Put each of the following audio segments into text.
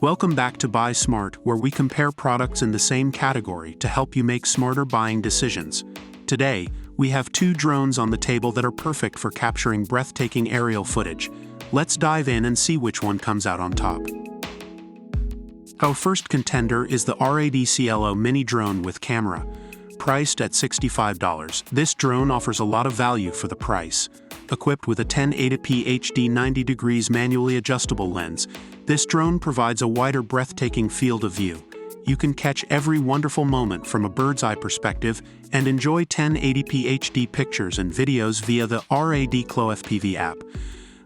Welcome back to Buy Smart, where we compare products in the same category to help you make smarter buying decisions. Today, we have two drones on the table that are perfect for capturing breathtaking aerial footage. Let's dive in and see which one comes out on top. Our first contender is the RADCLO Mini Drone with camera. Priced at $65, this drone offers a lot of value for the price. Equipped with a 1080p HD 90 degrees manually adjustable lens, this drone provides a wider breathtaking field of view. You can catch every wonderful moment from a bird's eye perspective and enjoy 1080p HD pictures and videos via the RADCLO FPV app.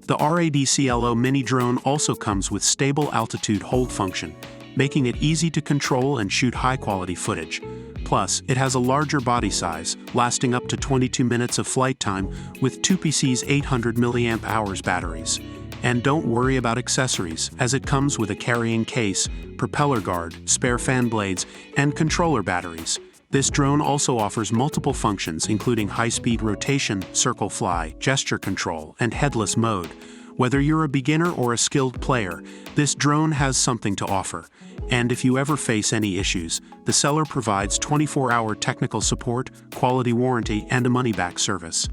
The RADCLO Mini Drone also comes with stable altitude hold function, making it easy to control and shoot high-quality footage. Plus, it has a larger body size, lasting up to 22 minutes of flight time with 2PC's 800 mAh batteries. And don't worry about accessories, as it comes with a carrying case, propeller guard, spare fan blades, and controller batteries. This drone also offers multiple functions including high-speed rotation, circle fly, gesture control, and headless mode. Whether you're a beginner or a skilled player, this drone has something to offer. And if you ever face any issues, the seller provides 24-hour technical support, quality warranty, and a money-back service.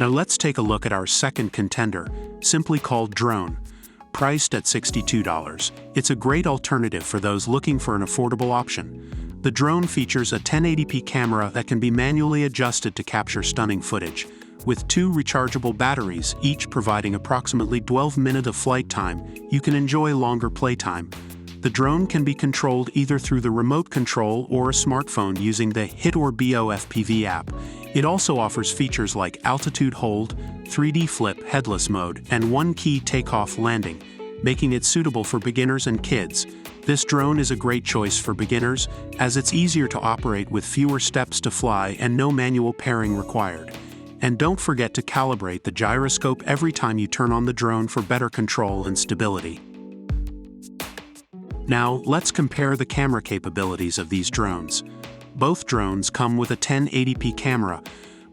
Now let's take a look at our second contender, simply called Drone. Priced at $62, it's a great alternative for those looking for an affordable option. The drone features a 1080p camera that can be manually adjusted to capture stunning footage. With two rechargeable batteries, each providing approximately 12 minutes of flight time, you can enjoy longer playtime. The drone can be controlled either through the remote control or a smartphone using the HITURBO FPV app. It also offers features like altitude hold, 3D flip headless mode, and one-key takeoff landing, making it suitable for beginners and kids. This drone is a great choice for beginners, as it's easier to operate with fewer steps to fly and no manual pairing required. And don't forget to calibrate the gyroscope every time you turn on the drone for better control and stability. Now, let's compare the camera capabilities of these drones. Both drones come with a 1080p camera,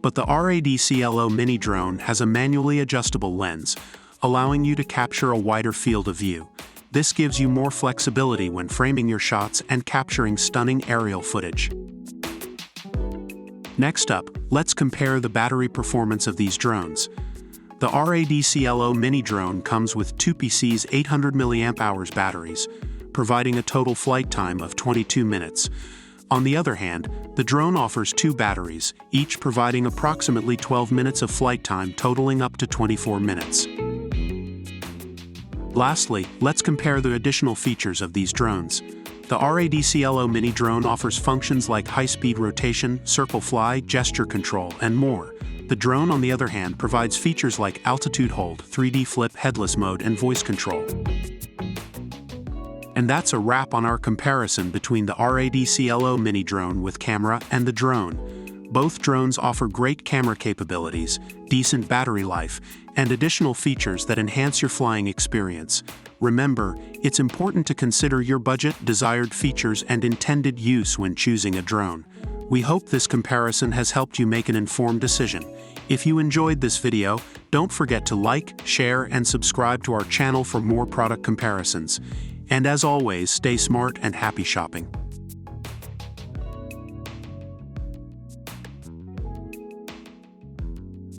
but the RADCLO Mini Drone has a manually adjustable lens, allowing you to capture a wider field of view. This gives you more flexibility when framing your shots and capturing stunning aerial footage. Next up, let's compare the battery performance of these drones. The RADCLO Mini Drone comes with 2PC's 800 mAh batteries, providing a total flight time of 22 minutes. On the other hand, the drone offers two batteries, each providing approximately 12 minutes of flight time, totaling up to 24 minutes. Lastly, let's compare the additional features of these drones. The RADCLO Mini Drone offers functions like high-speed rotation, circle fly, gesture control, and more. The drone, on the other hand, provides features like altitude hold, 3D flip headless mode, and voice control. And that's a wrap on our comparison between the RADCLO Mini Drone with camera and the drone. Both drones offer great camera capabilities, decent battery life, and additional features that enhance your flying experience. Remember, it's important to consider your budget, desired features, and intended use when choosing a drone. We hope this comparison has helped you make an informed decision. If you enjoyed this video, don't forget to like, share, and subscribe to our channel for more product comparisons. And as always, stay smart and happy shopping.